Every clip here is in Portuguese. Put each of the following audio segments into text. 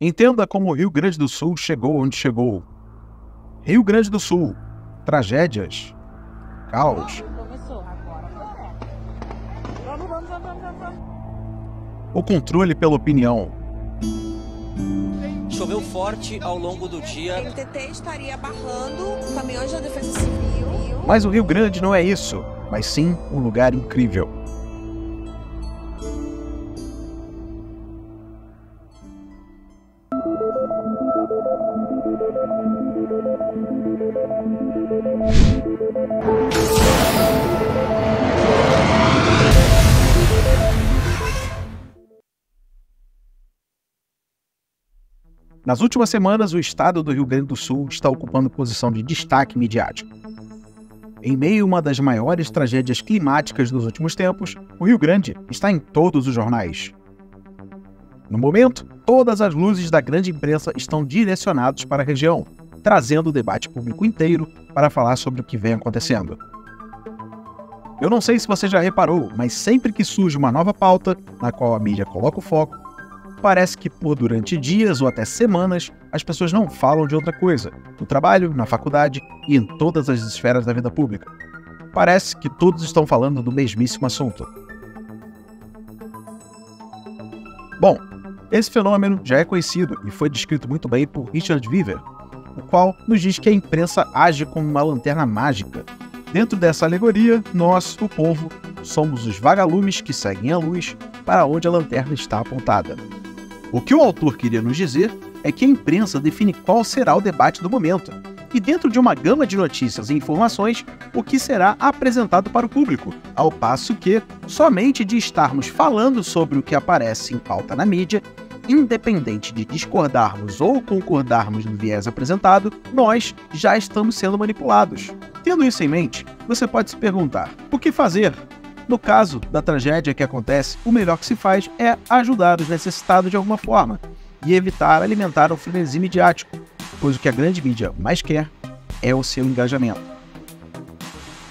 Entenda como o Rio Grande do Sul chegou onde chegou. Rio Grande do Sul. Tragédias. Caos. O controle pela opinião. Choveu forte ao longo do dia. O MTT estaria barrando caminhões da Defesa Civil. Mas o Rio Grande não é isso, mas sim um lugar incrível. Nas últimas semanas, o estado do Rio Grande do Sul está ocupando posição de destaque midiático. Em meio a uma das maiores tragédias climáticas dos últimos tempos, o Rio Grande está em todos os jornais. No momento, todas as luzes da grande imprensa estão direcionadas para a região, trazendo o debate público inteiro para falar sobre o que vem acontecendo. Eu não sei se você já reparou, mas sempre que surge uma nova pauta, na qual a mídia coloca o foco, parece que durante dias ou até semanas, as pessoas não falam de outra coisa, no trabalho, na faculdade e em todas as esferas da vida pública. Parece que todos estão falando do mesmíssimo assunto. Bom, esse fenômeno já é conhecido e foi descrito muito bem por Richard Weaver, o qual nos diz que a imprensa age como uma lanterna mágica. Dentro dessa alegoria, nós, o povo, somos os vagalumes que seguem a luz para onde a lanterna está apontada. O que o autor queria nos dizer é que a imprensa define qual será o debate do momento, e dentro de uma gama de notícias e informações, o que será apresentado para o público, ao passo que, somente de estarmos falando sobre o que aparece em pauta na mídia, independente de discordarmos ou concordarmos no viés apresentado, nós já estamos sendo manipulados. Tendo isso em mente, você pode se perguntar, o que fazer? No caso da tragédia que acontece, o melhor que se faz é ajudar os necessitados de alguma forma e evitar alimentar o frenesi midiático, pois o que a grande mídia mais quer é o seu engajamento.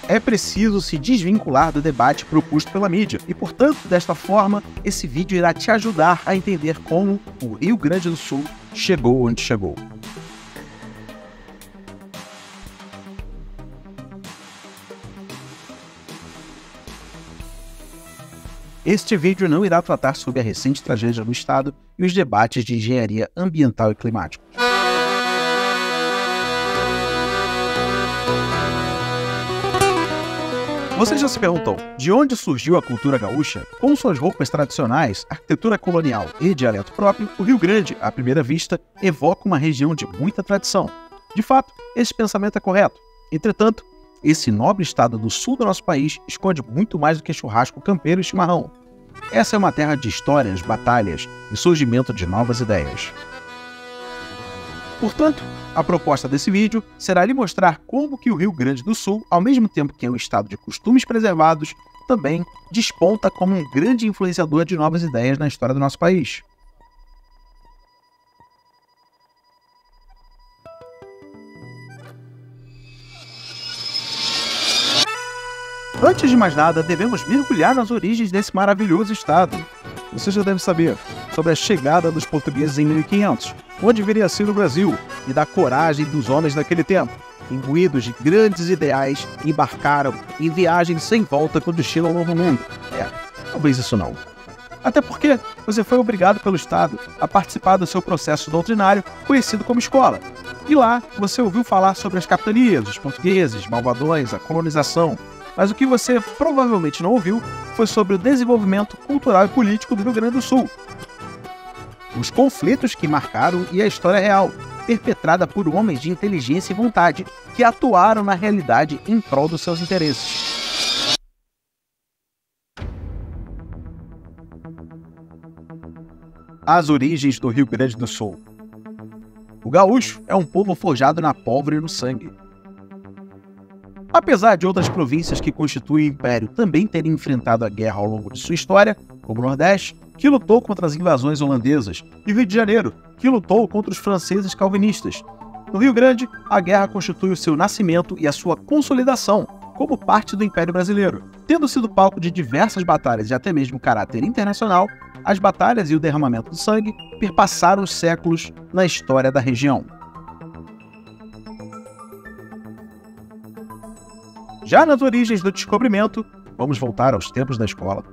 É preciso se desvincular do debate proposto pela mídia e, portanto, desta forma, esse vídeo irá te ajudar a entender como o Rio Grande do Sul chegou onde chegou. Este vídeo não irá tratar sobre a recente tragédia no estado e os debates de engenharia ambiental e climática. Você já se perguntou, de onde surgiu a cultura gaúcha? Com suas roupas tradicionais, arquitetura colonial e dialeto próprio, o Rio Grande, à primeira vista, evoca uma região de muita tradição. De fato, esse pensamento é correto. Entretanto, esse nobre estado do sul do nosso país esconde muito mais do que churrasco campeiro e chimarrão. Essa é uma terra de histórias, batalhas e surgimento de novas ideias. Portanto, a proposta desse vídeo será lhe mostrar como que o Rio Grande do Sul, ao mesmo tempo que é um estado de costumes preservados, também desponta como um grande influenciador de novas ideias na história do nosso país. Antes de mais nada, devemos mergulhar nas origens desse maravilhoso estado. Você já deve saber sobre a chegada dos portugueses em 1500, onde viria a ser o Brasil, e da coragem dos homens daquele tempo. Imbuídos de grandes ideais, embarcaram em viagem sem volta com destino ao Novo Mundo. Talvez isso não. Até porque você foi obrigado pelo Estado a participar do seu processo doutrinário, conhecido como escola. E lá você ouviu falar sobre as capitanias, os portugueses, malvadões, a colonização. Mas o que você provavelmente não ouviu foi sobre o desenvolvimento cultural e político do Rio Grande do Sul. Os conflitos que marcaram e a história real, perpetrada por homens de inteligência e vontade, que atuaram na realidade em prol dos seus interesses. As origens do Rio Grande do Sul. O gaúcho é um povo forjado na pólvora e no sangue. Apesar de outras províncias que constituem o Império também terem enfrentado a guerra ao longo de sua história, como o Nordeste, que lutou contra as invasões holandesas, e o Rio de Janeiro, que lutou contra os franceses calvinistas. No Rio Grande, a guerra constitui o seu nascimento e a sua consolidação, como parte do Império Brasileiro. Tendo sido palco de diversas batalhas e até mesmo caráter internacional, as batalhas e o derramamento de sangue perpassaram os séculos na história da região. Já nas origens do descobrimento, vamos voltar aos tempos da escola.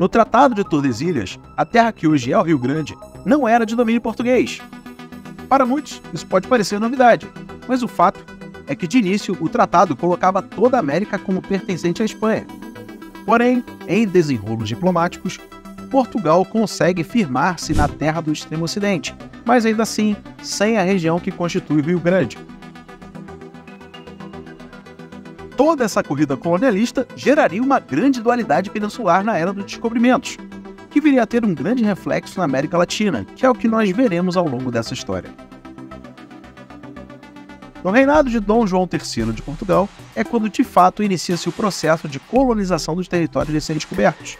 No Tratado de Tordesilhas, a terra que hoje é o Rio Grande não era de domínio português. Para muitos, isso pode parecer novidade, mas o fato é que de início o tratado colocava toda a América como pertencente à Espanha. Porém, em desenrolos diplomáticos, Portugal consegue firmar-se na terra do extremo ocidente, mas ainda assim sem a região que constitui o Rio Grande. Toda essa corrida colonialista geraria uma grande dualidade peninsular na Era dos Descobrimentos, que viria a ter um grande reflexo na América Latina, que é o que nós veremos ao longo dessa história. No reinado de Dom João III de Portugal, é quando de fato inicia-se o processo de colonização dos territórios recém-descobertos.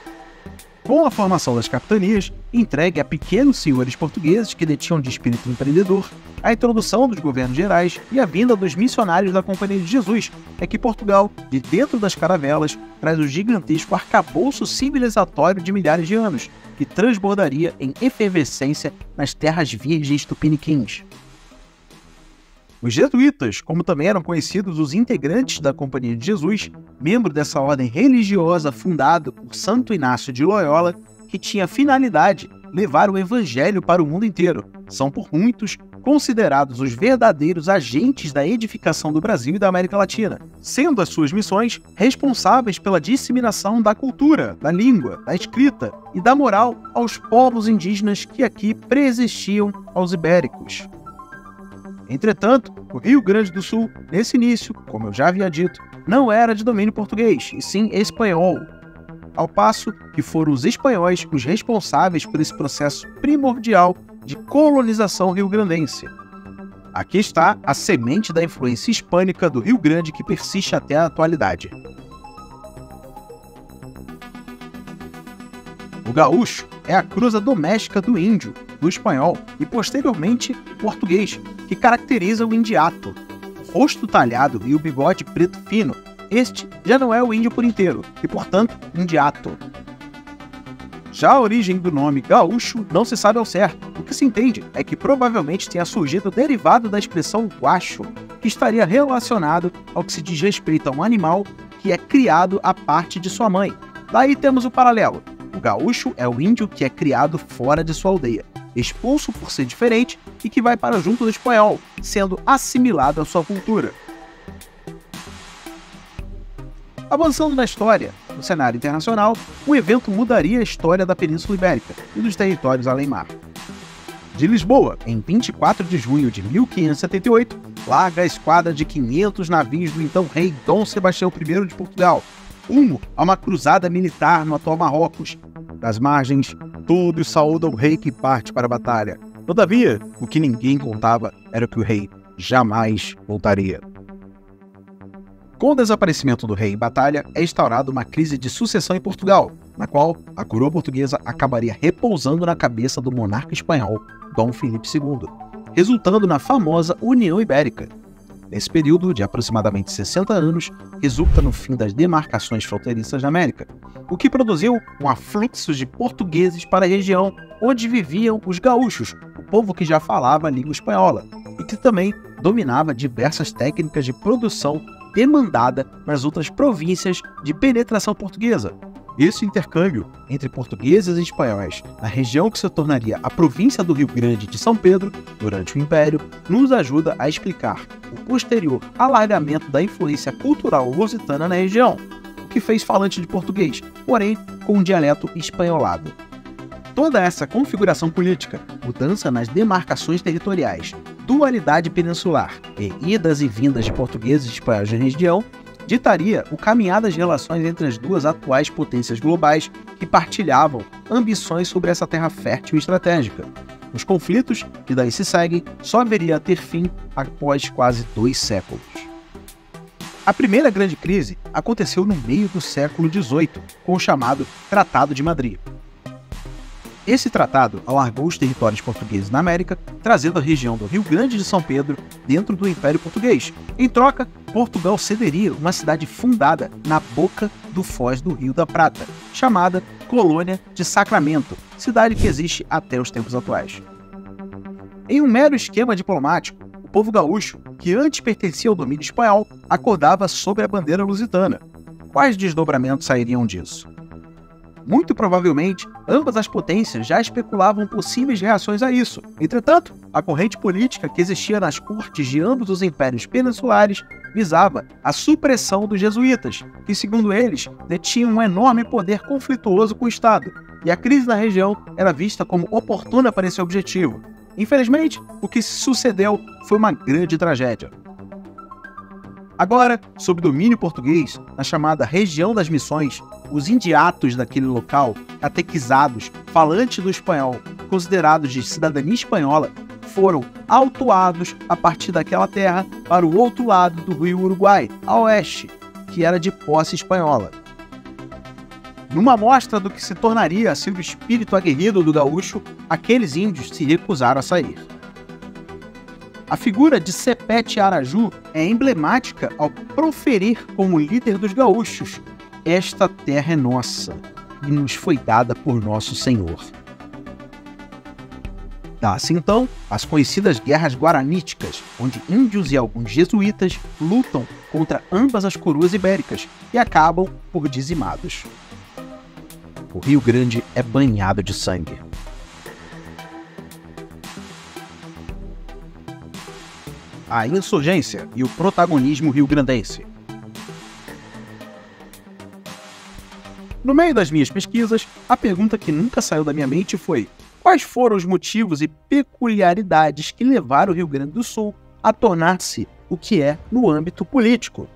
Com a formação das capitanias, entregue a pequenos senhores portugueses que detinham de espírito empreendedor, a introdução dos governos gerais e a vinda dos missionários da Companhia de Jesus, é que Portugal, de dentro das caravelas, traz o gigantesco arcabouço civilizatório de milhares de anos, que transbordaria em efervescência nas terras virgens tupiniquins. Os jesuítas, como também eram conhecidos os integrantes da Companhia de Jesus, membro dessa ordem religiosa fundada por Santo Inácio de Loyola, que tinha a finalidade levar o evangelho para o mundo inteiro, são por muitos considerados os verdadeiros agentes da edificação do Brasil e da América Latina, sendo as suas missões responsáveis pela disseminação da cultura, da língua, da escrita e da moral aos povos indígenas que aqui preexistiam aos ibéricos. Entretanto, o Rio Grande do Sul, nesse início, como eu já havia dito, não era de domínio português, e sim espanhol, ao passo que foram os espanhóis os responsáveis por esse processo primordial de colonização rio-grandense. Aqui está a semente da influência hispânica do Rio Grande que persiste até a atualidade. O gaúcho é a cruza doméstica do índio, do espanhol e, posteriormente, português, que caracteriza o indiato. O rosto talhado e o bigode preto fino, este já não é o índio por inteiro, e, portanto, indiato. Já a origem do nome gaúcho não se sabe ao certo. O que se entende é que provavelmente tenha surgido derivado da expressão guacho, que estaria relacionado ao que se diz respeito a um animal que é criado à parte de sua mãe. Daí temos o paralelo. O gaúcho é o índio que é criado fora de sua aldeia, expulso por ser diferente e que vai para junto do espanhol, sendo assimilado à sua cultura. Avançando na história, no cenário internacional, o evento mudaria a história da Península Ibérica e dos territórios além-mar. De Lisboa, em 24 de junho de 1578, larga a esquadra de 500 navios do então rei Dom Sebastião I de Portugal, rumo a uma cruzada militar no atual Marrocos. Das margens, todos saúdam o rei que parte para a batalha. Todavia, o que ninguém contava era que o rei jamais voltaria. Com o desaparecimento do rei em batalha, é instaurada uma crise de sucessão em Portugal, na qual a coroa portuguesa acabaria repousando na cabeça do monarca espanhol, Dom Filipe II, resultando na famosa União Ibérica. Nesse período de aproximadamente 60 anos, resulta no fim das demarcações fronteiriças da América, o que produziu um afluxo de portugueses para a região onde viviam os gaúchos, o povo que já falava a língua espanhola, e que também dominava diversas técnicas de produção demandada nas outras províncias de penetração portuguesa. Esse intercâmbio entre portugueses e espanhóis na região que se tornaria a província do Rio Grande de São Pedro durante o Império nos ajuda a explicar o posterior alargamento da influência cultural lusitana na região, o que fez falante de português, porém com um dialeto espanholado. Toda essa configuração política, mudança nas demarcações territoriais, dualidade peninsular e idas e vindas de portugueses e espanhóis na região, ditaria o caminhar das relações entre as duas atuais potências globais que partilhavam ambições sobre essa terra fértil e estratégica. Os conflitos que daí se seguem só haveria a ter fim após quase 2 séculos. A primeira grande crise aconteceu no meio do século XVIII, com o chamado Tratado de Madrid. Esse tratado alargou os territórios portugueses na América, trazendo a região do Rio Grande de São Pedro dentro do Império Português, em troca Portugal cederia uma cidade fundada na boca do Foz do Rio da Prata, chamada Colônia de Sacramento, cidade que existe até os tempos atuais. Em um mero esquema diplomático, o povo gaúcho, que antes pertencia ao domínio espanhol, acordava sob a bandeira lusitana. Quais desdobramentos sairiam disso? Muito provavelmente, ambas as potências já especulavam possíveis reações a isso. Entretanto, a corrente política que existia nas cortes de ambos os impérios peninsulares visava a supressão dos jesuítas, que, segundo eles, detinham um enorme poder conflituoso com o Estado, e a crise na região era vista como oportuna para esse objetivo. Infelizmente, o que se sucedeu foi uma grande tragédia. Agora, sob domínio português, na chamada Região das Missões, os indiatos daquele local, catequizados, falantes do espanhol, considerados de cidadania espanhola, foram autuados a partir daquela terra para o outro lado do rio Uruguai, a oeste, que era de posse espanhola. Numa amostra do que se tornaria a ser o espírito aguerrido do gaúcho, aqueles índios se recusaram a sair. A figura de Sepete Araju é emblemática ao proferir como líder dos gaúchos: "Esta terra é nossa e nos foi dada por nosso Senhor." Dá-se então as conhecidas guerras guaraníticas, onde índios e alguns jesuítas lutam contra ambas as coroas ibéricas e acabam por dizimados. O Rio Grande é banhado de sangue. A insurgência e o protagonismo rio-grandense. No meio das minhas pesquisas, a pergunta que nunca saiu da minha mente foi: quais foram os motivos e peculiaridades que levaram o Rio Grande do Sul a tornar-se o que é no âmbito político?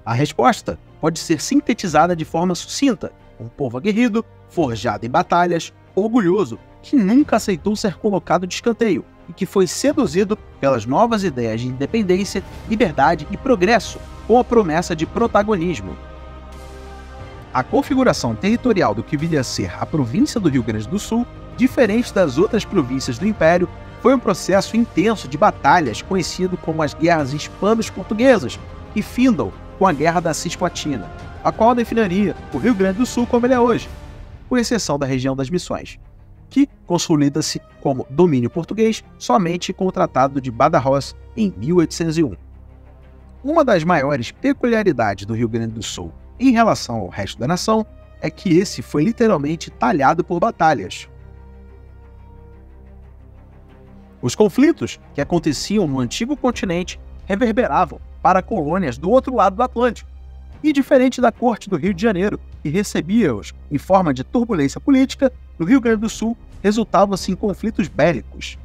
A resposta pode ser sintetizada de forma sucinta: um povo aguerrido, forjado em batalhas, orgulhoso, que nunca aceitou ser colocado de escanteio e que foi seduzido pelas novas ideias de independência, liberdade e progresso, com a promessa de protagonismo. A configuração territorial do que viria a ser a província do Rio Grande do Sul, diferente das outras províncias do Império, foi um processo intenso de batalhas conhecido como as Guerras Hispano-Portuguesas, que findam com a Guerra da Cisplatina, a qual definiria o Rio Grande do Sul como ele é hoje, com exceção da região das Missões, que consolida-se como domínio português somente com o Tratado de Badajoz em 1801. Uma das maiores peculiaridades do Rio Grande do Sul em relação ao resto da nação é que esse foi literalmente talhado por batalhas. Os conflitos que aconteciam no antigo continente reverberavam para colônias do outro lado do Atlântico, e diferente da corte do Rio de Janeiro, que recebia-os em forma de turbulência política, no Rio Grande do Sul resultavam-se em conflitos bélicos.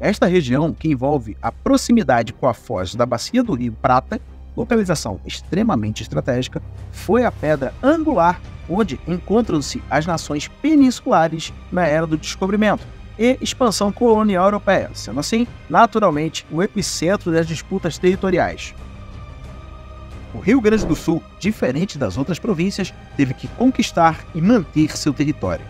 Esta região, que envolve a proximidade com a foz da bacia do Rio Prata, localização extremamente estratégica, foi a pedra angular onde encontram-se as nações peninsulares na Era do Descobrimento e expansão colonial europeia, sendo assim, naturalmente, o epicentro das disputas territoriais. O Rio Grande do Sul, diferente das outras províncias, teve que conquistar e manter seu território.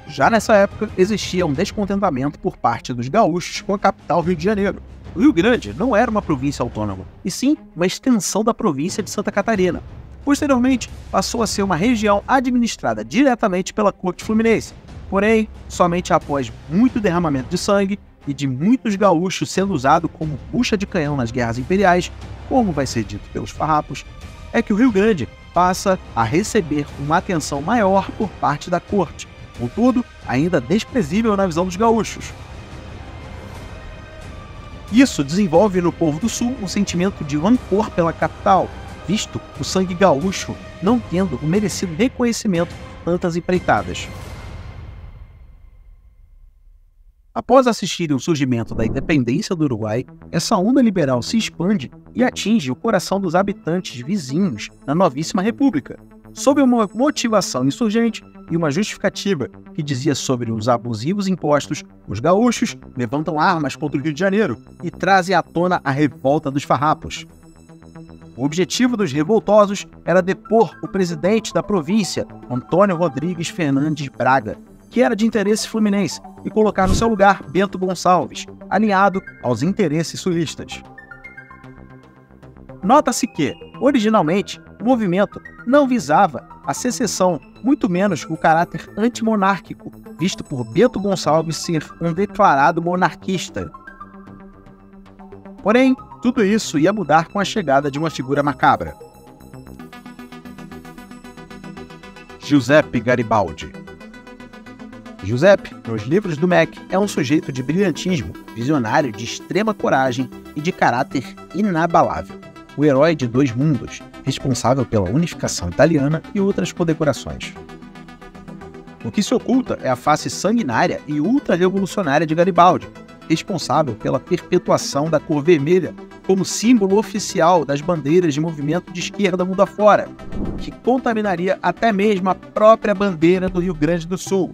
Já nessa época, existia um descontentamento por parte dos gaúchos com a capital Rio de Janeiro. O Rio Grande não era uma província autônoma, e sim uma extensão da província de Santa Catarina. Posteriormente, passou a ser uma região administrada diretamente pela corte fluminense, porém, somente após muito derramamento de sangue e de muitos gaúchos sendo usado como bucha de canhão nas guerras imperiais, como vai ser dito pelos farrapos, é que o Rio Grande passa a receber uma atenção maior por parte da corte, contudo, ainda desprezível na visão dos gaúchos. Isso desenvolve no povo do Sul um sentimento de rancor pela capital, visto o sangue gaúcho não tendo o merecido reconhecimento por tantas empreitadas. Após assistirem ao surgimento da independência do Uruguai, essa onda liberal se expande e atinge o coração dos habitantes vizinhos da novíssima república, sob uma motivação insurgente e uma justificativa que dizia sobre os abusivos impostos, os gaúchos levantam armas contra o Rio de Janeiro e trazem à tona a revolta dos farrapos. O objetivo dos revoltosos era depor o presidente da província, Antônio Rodrigues Fernandes Braga, que era de interesse fluminense, e colocar no seu lugar Bento Gonçalves, alinhado aos interesses sulistas. Nota-se que, originalmente, o movimento não visava a secessão, muito menos o caráter antimonárquico, visto por Bento Gonçalves ser um declarado monarquista. Porém, tudo isso ia mudar com a chegada de uma figura macabra. Giuseppe Garibaldi. Giuseppe, nos livros do Mac, é um sujeito de brilhantismo, visionário de extrema coragem e de caráter inabalável. O herói de dois mundos, responsável pela unificação italiana e outras condecorações. O que se oculta é a face sanguinária e ultra-revolucionária de Garibaldi, responsável pela perpetuação da cor vermelha como símbolo oficial das bandeiras de movimento de esquerda mundo afora, que contaminaria até mesmo a própria bandeira do Rio Grande do Sul.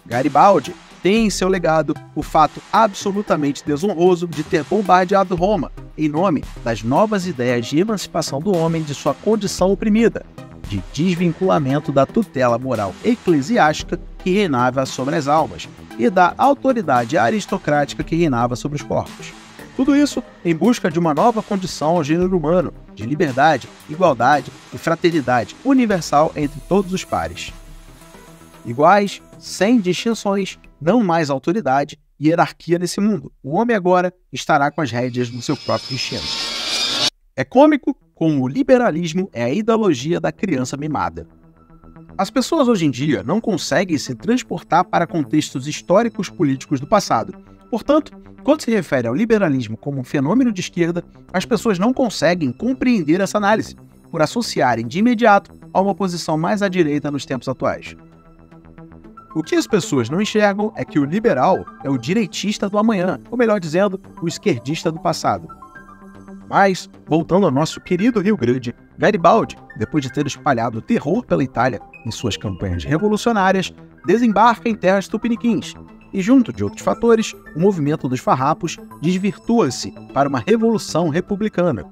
Garibaldi tem em seu legado o fato absolutamente desonroso de ter bombardeado Roma em nome das novas ideias de emancipação do homem de sua condição oprimida, de desvinculamento da tutela moral eclesiástica que reinava sobre as almas e da autoridade aristocrática que reinava sobre os corpos. Tudo isso em busca de uma nova condição ao gênero humano, de liberdade, igualdade e fraternidade universal entre todos os pares. Iguais, sem distinções, não mais autoridade e hierarquia nesse mundo. O homem agora estará com as rédeas do seu próprio destino. É cômico como o liberalismo é a ideologia da criança mimada. As pessoas hoje em dia não conseguem se transportar para contextos históricos políticos do passado. Portanto, quando se refere ao liberalismo como um fenômeno de esquerda, as pessoas não conseguem compreender essa análise, por associarem de imediato a uma posição mais à direita nos tempos atuais. O que as pessoas não enxergam é que o liberal é o direitista do amanhã, ou melhor dizendo, o esquerdista do passado. Mas, voltando ao nosso querido Rio Grande, Garibaldi, depois de ter espalhado terror pela Itália em suas campanhas revolucionárias, desembarca em terras tupiniquins, e junto de outros fatores, o movimento dos farrapos desvirtua-se para uma revolução republicana.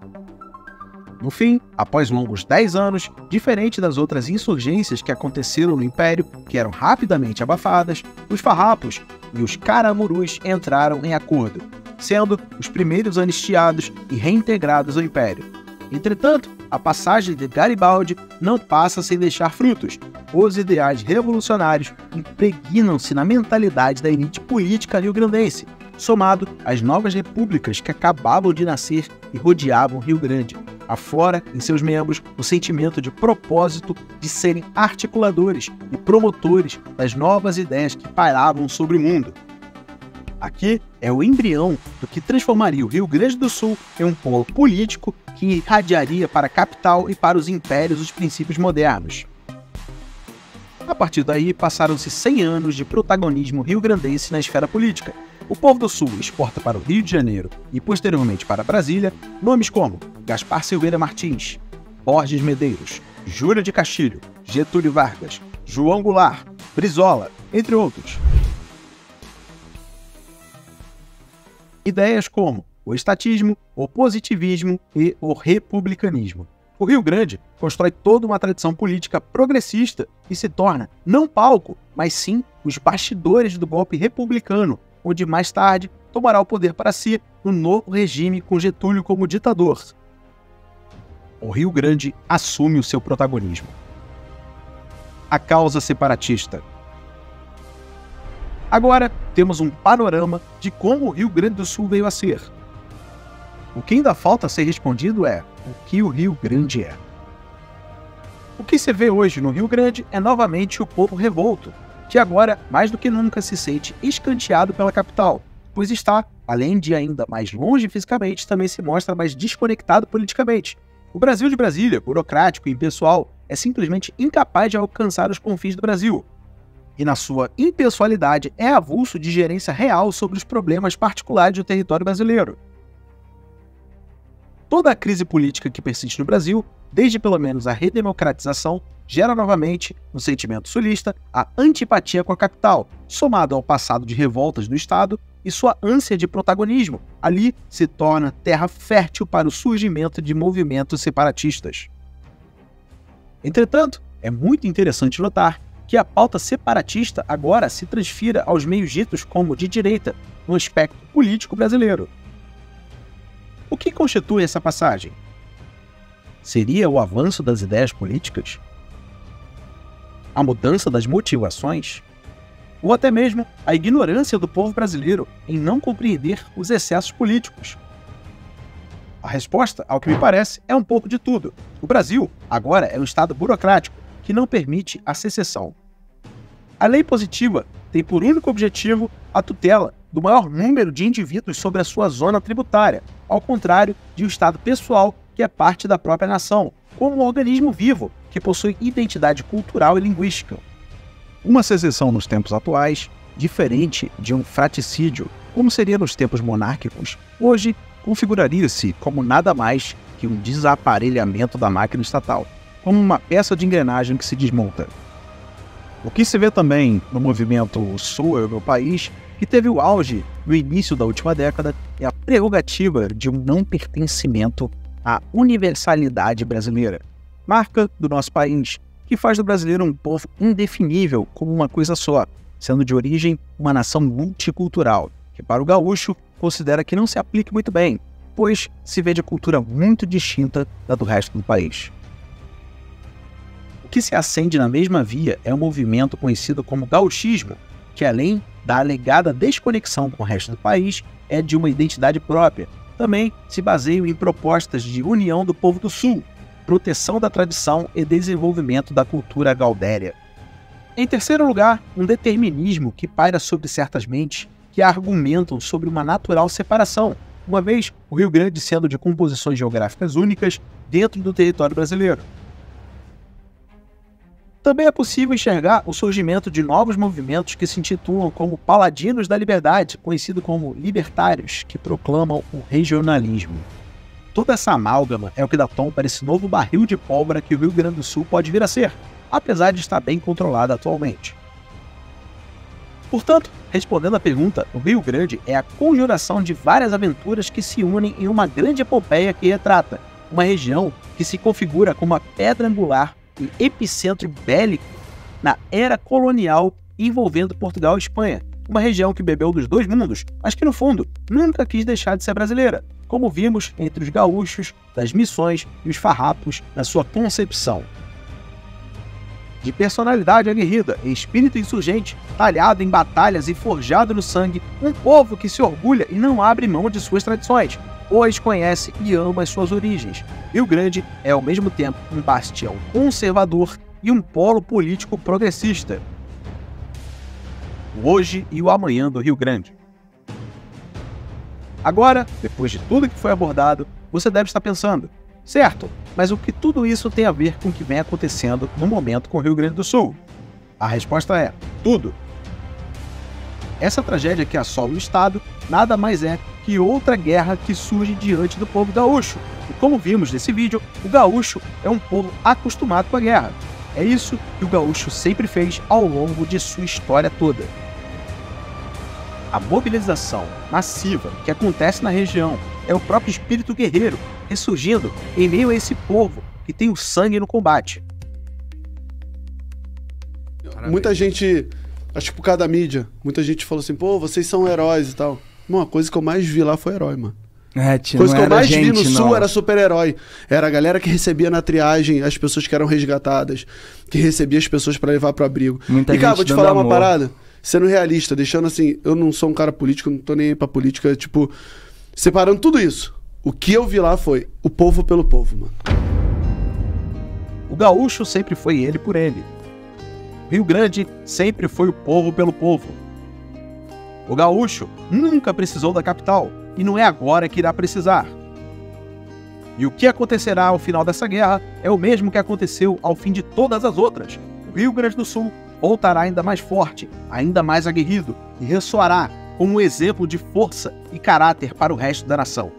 No fim, após longos 10 anos, diferente das outras insurgências que aconteceram no Império, que eram rapidamente abafadas, os farrapos e os caramurus entraram em acordo, sendo os primeiros anistiados e reintegrados ao Império. Entretanto, a passagem de Garibaldi não passa sem deixar frutos. Os ideais revolucionários impregnam-se na mentalidade da elite política rio-grandense, somado às novas repúblicas que acabavam de nascer e rodeavam Rio Grande. Aflora em seus membros o sentimento de propósito de serem articuladores e promotores das novas ideias que pairavam sobre o mundo. Aqui é o embrião do que transformaria o Rio Grande do Sul em um polo político que irradiaria para a capital e para os impérios dos princípios modernos. A partir daí, passaram-se 100 anos de protagonismo rio-grandense na esfera política. O povo do Sul exporta para o Rio de Janeiro e posteriormente para Brasília nomes como Gaspar Silveira Martins, Borges Medeiros, Júlio de Castilho, Getúlio Vargas, João Goulart, Brizola, entre outros. Ideias como o estatismo, o positivismo e o republicanismo. O Rio Grande constrói toda uma tradição política progressista e se torna, não palco, mas sim os bastidores do golpe republicano, onde mais tarde tomará o poder para si no novo regime com Getúlio como ditador. O Rio Grande assume o seu protagonismo. A causa separatista. Agora temos um panorama de como o Rio Grande do Sul veio a ser. O que ainda falta a ser respondido é o que o Rio Grande é. O que se vê hoje no Rio Grande é novamente o povo revolto, que agora, mais do que nunca, se sente escanteado pela capital, pois está, além de ainda mais longe fisicamente, também se mostra mais desconectado politicamente. O Brasil de Brasília, burocrático e impessoal, é simplesmente incapaz de alcançar os confins do Brasil. E na sua impessoalidade é avulso de gerência real sobre os problemas particulares do território brasileiro. Toda a crise política que persiste no Brasil, desde pelo menos a redemocratização, gera novamente, no sentimento sulista, a antipatia com a capital, somado ao passado de revoltas do Estado e sua ânsia de protagonismo. Ali se torna terra fértil para o surgimento de movimentos separatistas. Entretanto, é muito interessante notar que a pauta separatista agora se transfira aos meios ditos como de direita no espectro político brasileiro. O O que constitui essa passagem? Seria o avanço das ideias políticas? A mudança das motivações? Ou até mesmo a ignorância do povo brasileiro em não compreender os excessos políticos? A resposta, ao que me parece, é um pouco de tudo. O Brasil, agora, é um estado burocrático que não permite a secessão. A lei positiva tem por único objetivo a tutela do maior número de indivíduos sobre a sua zona tributária, ao contrário de um estado pessoal que é parte da própria nação, como um organismo vivo que possui identidade cultural e linguística. Uma secessão nos tempos atuais, diferente de um fratricídio, como seria nos tempos monárquicos, hoje configuraria-se como nada mais que um desaparelhamento da máquina estatal, como uma peça de engrenagem que se desmonta. O que se vê também no movimento Sul é o meu país, que teve o auge no início da última década, é a prerrogativa de um não pertencimento à universalidade brasileira, marca do nosso país, que faz do brasileiro um povo indefinível como uma coisa só, sendo de origem uma nação multicultural, que para o gaúcho considera que não se aplique muito bem, pois se vê de cultura muito distinta da do resto do país. O que se acende na mesma via é um movimento conhecido como gauchismo, que além da alegada desconexão com o resto do país, é de uma identidade própria. Também se baseia em propostas de união do povo do Sul, proteção da tradição e desenvolvimento da cultura gaudéria. Em terceiro lugar, um determinismo que paira sobre certas mentes que argumentam sobre uma natural separação, uma vez o Rio Grande sendo de composições geográficas únicas dentro do território brasileiro. Também é possível enxergar o surgimento de novos movimentos que se intitulam como Paladinos da Liberdade, conhecido como libertários, que proclamam o regionalismo. Toda essa amálgama é o que dá tom para esse novo barril de pólvora que o Rio Grande do Sul pode vir a ser, apesar de estar bem controlado atualmente. Portanto, respondendo à pergunta, o Rio Grande é a conjuração de várias aventuras que se unem em uma grande epopeia que retrata uma região que se configura como a pedra angular e epicentro bélico na era colonial envolvendo Portugal e Espanha, uma região que bebeu dos dois mundos, mas que no fundo nunca quis deixar de ser brasileira, como vimos entre os gaúchos, das missões e os farrapos na sua concepção. De personalidade aguerrida e espírito insurgente, talhado em batalhas e forjado no sangue, um povo que se orgulha e não abre mão de suas tradições, pois conhece e ama as suas origens. Rio Grande é ao mesmo tempo um bastião conservador e um polo político progressista. O hoje e o amanhã do Rio Grande. Agora, depois de tudo que foi abordado, você deve estar pensando, certo, mas o que tudo isso tem a ver com o que vem acontecendo no momento com o Rio Grande do Sul? A resposta é tudo. Essa tragédia que assola o estado nada mais é que outra guerra que surge diante do povo gaúcho. E como vimos nesse vídeo, o gaúcho é um povo acostumado com a guerra. É isso que o gaúcho sempre fez ao longo de sua história toda. A mobilização massiva que acontece na região é o próprio espírito guerreiro ressurgindo em meio a esse povo que tem o sangue no combate. Muita gente, acho que por causa da mídia, muita gente falou assim, pô, vocês são heróis e tal. Uma coisa que eu mais vi lá foi herói, mano. Coisa que eu mais vi no Sul era super-herói. Era a galera que recebia na triagem as pessoas que eram resgatadas, que recebia as pessoas pra levar pro abrigo. E cara, vou te falar uma parada, sendo realista, deixando assim, eu não sou um cara político, não tô nem aí pra política, tipo, separando tudo isso. O que eu vi lá foi o povo pelo povo, mano. O gaúcho sempre foi ele por ele. O Rio Grande sempre foi o povo pelo povo. O gaúcho nunca precisou da capital e não é agora que irá precisar. E o que acontecerá ao final dessa guerra é o mesmo que aconteceu ao fim de todas as outras. O Rio Grande do Sul voltará ainda mais forte, ainda mais aguerrido e ressoará como um exemplo de força e caráter para o resto da nação.